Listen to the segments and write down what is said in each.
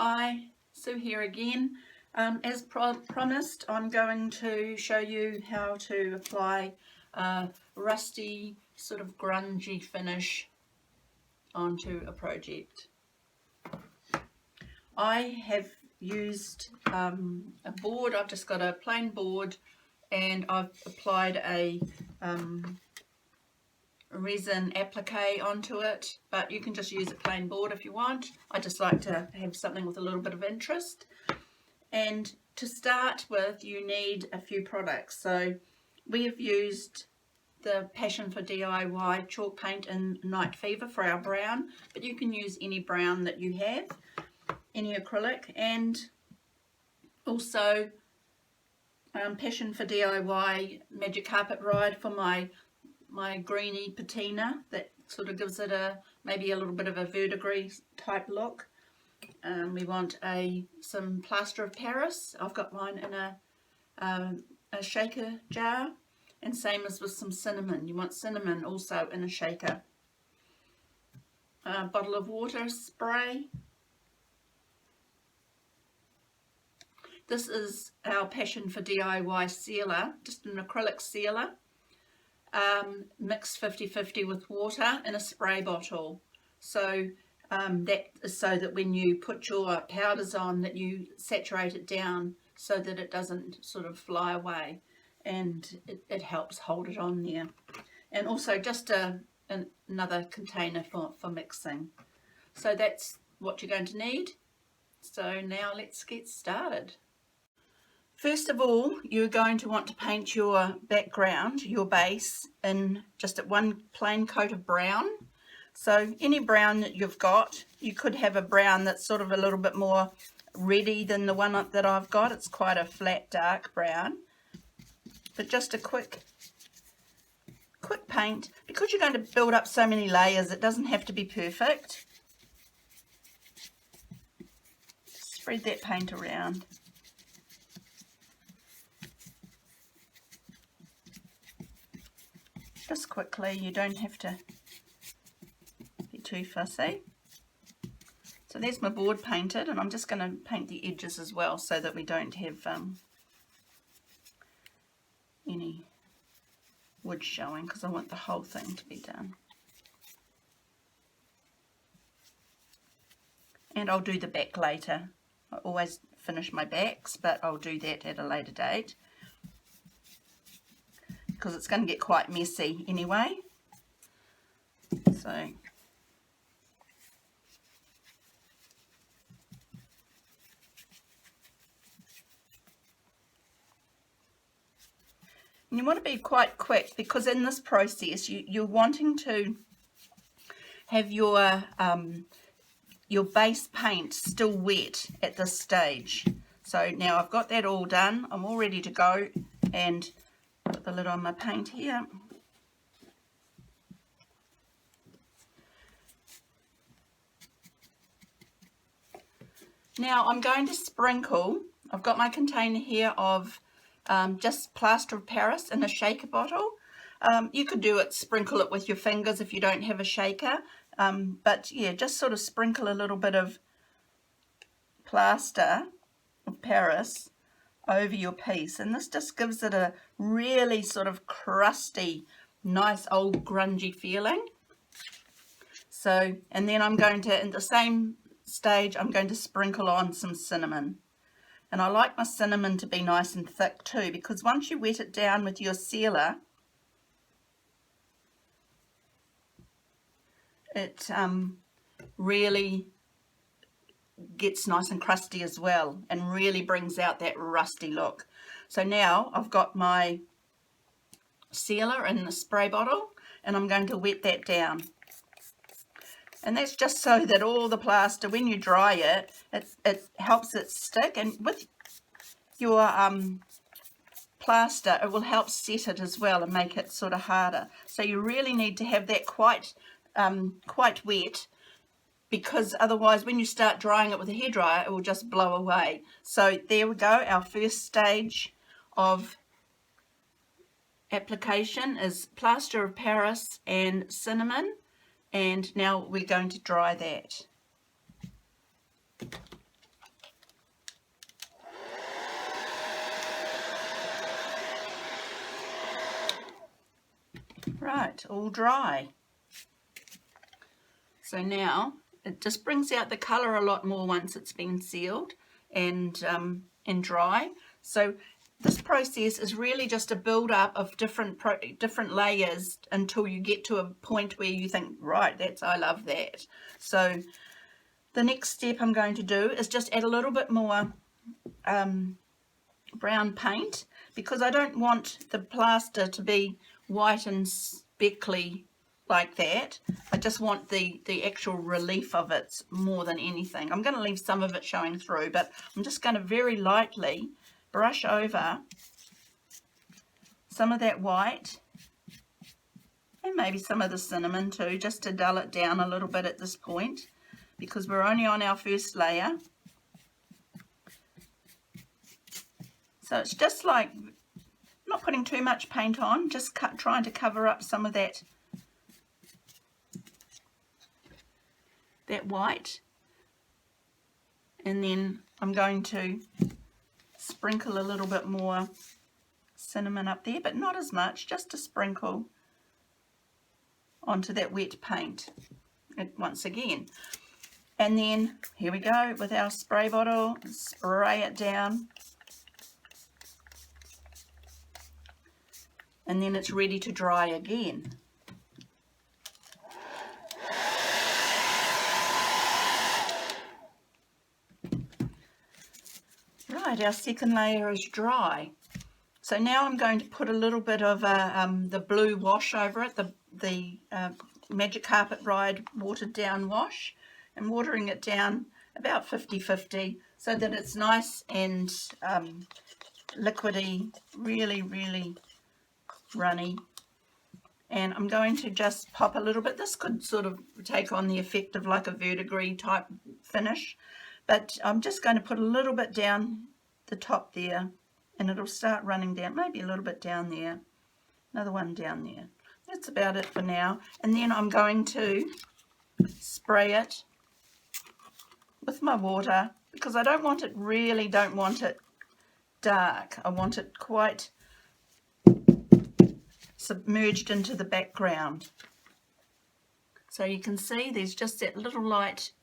Hi, Sue here again. As promised, I'm going to show you how to apply a rusty, sort of grungy finish onto a project. I have used a board. I've just got a plain board and I've applied a resin applique onto it, but you can just use a plain board if you want. I just like to have something with a little bit of interest. And to start with, you need a few products. So we have used the Passion for DIY chalk paint in Night Fever for our brown, but you can use any brown that you have, any acrylic, and also Passion for DIY Magic Carpet Ride for my greeny patina. That sort of gives it maybe a little bit of a verdigris type look. We want some Plaster of Paris. I've got mine in a shaker jar, and same as with some cinnamon. You want cinnamon also in a shaker. A bottle of water spray. This is our Passion for DIY sealer, just an acrylic sealer. Mixed 50-50 with water in a spray bottle. So that is so that when you put your powders on, that you saturate it down so that it doesn't sort of fly away, and it helps hold it on there. And also just another container for mixing. So that's what you're going to need. So now let's get started. First of all, you're going to want to paint your background, your base, in just at one plain coat of brown. So any brown that you've got, you could have a brown that's sort of a little bit more reddy than the one that I've got. It's quite a flat dark brown. But just a quick paint. Because you're going to build up so many layers, it doesn't have to be perfect. Spread that paint around. Just quickly, you don't have to be too fussy. So there's my board painted, and I'm just going to paint the edges as well so that we don't have any wood showing, because I want the whole thing to be done. And I'll do the back later. I always finish my backs, but I'll do that at a later date, because it's going to get quite messy anyway. So and you want to be quite quick, because in this process you're wanting to have your base paint still wet at this stage. So now I've got that all done. I'm all ready to go, and put the lid on my paint here. Now I'm going to sprinkle. I've got my container here of just Plaster of Paris in a shaker bottle. You could sprinkle it with your fingers if you don't have a shaker. But yeah, just sort of sprinkle a little bit of Plaster of Paris over your piece, and this just gives it a really sort of crusty, nice old grungy feeling. So, and then I'm going to, in the same stage, I'm going to sprinkle on some cinnamon. And I like my cinnamon to be nice and thick too, because once you wet it down with your sealer, it really gets nice and crusty as well, and really brings out that rusty look. So now I've got my sealer in the spray bottle, and I'm going to wet that down. And that's just so that all the plaster, when you dry it, it helps it stick, and with your plaster it will help set it as well and make it sort of harder. So you really need to have that quite wet, because otherwise when you start drying it with a hairdryer, it will just blow away. So there we go, our first stage of application is Plaster of Paris and cinnamon, and now we're going to dry that. Right, all dry. So now it just brings out the colour a lot more once it's been sealed and dry. So this process is really just a build up of different layers until you get to a point where you think, right, I love that. So the next step I'm going to do is just add a little bit more brown paint, because I don't want the plaster to be white and speckly like that. I just want the actual relief of it more than anything. I'm going to leave some of it showing through, but I'm just going to very lightly brush over some of that white and maybe some of the cinnamon too, just to dull it down a little bit at this point, because we're only on our first layer. So it's just like not putting too much paint on, just trying to cover up some of that white. And then I'm going to sprinkle a little bit more cinnamon up there, but not as much, just a sprinkle onto that wet paint once again. And then here we go with our spray bottle, spray it down, and then it's ready to dry again. Right, our second layer is dry. So now I'm going to put a little bit of the blue wash over it, the Magic Carpet Ride watered down wash, and watering it down about 50-50 so that it's nice and liquidy, really, really runny. And I'm going to just pop a little bit. This could sort of take on the effect of like a verdigris type finish, but I'm just going to put a little bit down the top there, and it'll start running down, maybe a little bit down there, another one down there. That's about it for now. And then I'm going to spray it with my water, because I don't want it dark. I want it quite submerged into the background. So you can see there's just that little light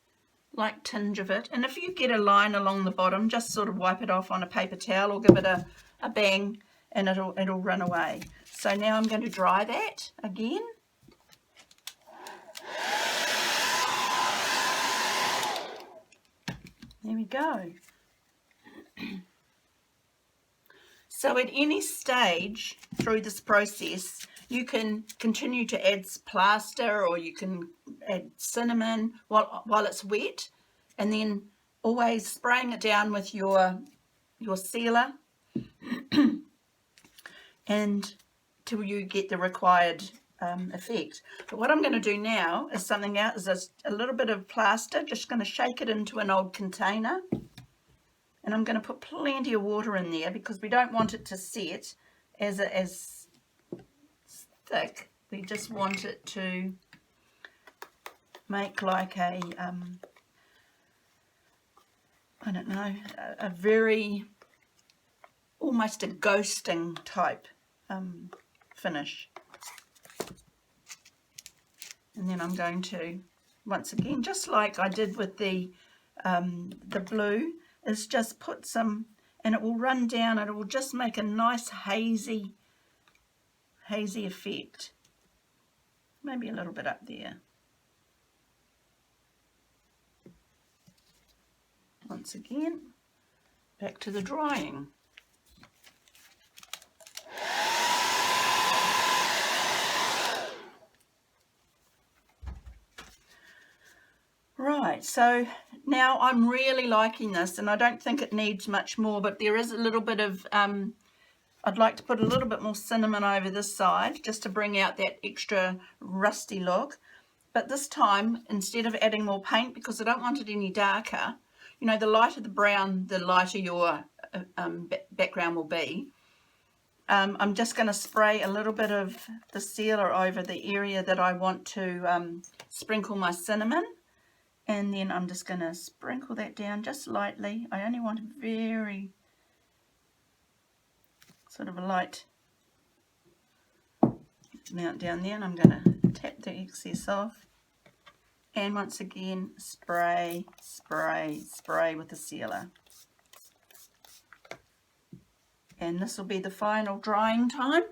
tinge of it. And if you get a line along the bottom, just sort of wipe it off on a paper towel or give it a bang, and it'll run away. So now I'm going to dry that again. There we go. So at any stage through this process, you can continue to add plaster, or you can add cinnamon while it's wet, and then always spraying it down with your sealer and till you get the required effect. But what I'm going to do now is something else, is a little bit of plaster, just going to shake it into an old container. And I'm going to put plenty of water in there, because we don't want it to set as thick. We just want it to make like a, I don't know, a very, almost a ghosting type finish. And then I'm going to, once again, just like I did with the blue, is just put some, and it will run down, and it will just make a nice hazy effect. Maybe a little bit up there. Once again, back to the drying. Right, so now I'm really liking this, and I don't think it needs much more, but there is a little bit of, I'd like to put a little bit more cinnamon over this side, just to bring out that extra rusty look. But this time, instead of adding more paint, because I don't want it any darker, you know, the lighter the brown, the lighter your background will be. I'm just going to spray a little bit of the sealer over the area that I want to sprinkle my cinnamon. And then I'm just going to sprinkle that down just lightly. I only want a very sort of a light amount down there, and I'm going to tap the excess off. And once again, spray, spray, spray with the sealer. And this will be the final drying time.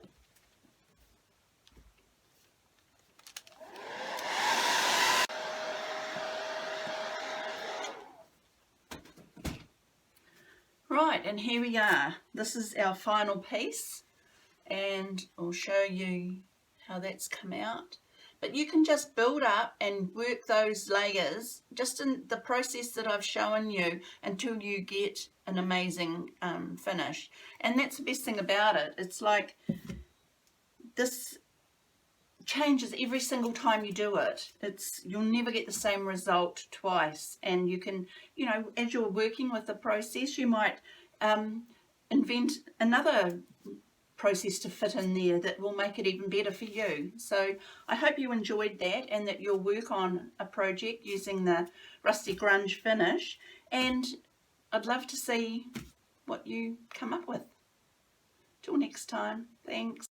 Right, and here we are. This is our final piece, and I'll show you how that's come out. But you can just build up and work those layers just in the process that I've shown you until you get an amazing finish. And that's the best thing about it. It's like this changes every single time you do it. You'll never get the same result twice. And you can, you know, as you're working with the process, you might invent another process to fit in there that will make it even better for you. So I hope you enjoyed that, and that you'll work on a project using the Rusty Grunge finish, and I'd love to see what you come up with. Till next time, thanks.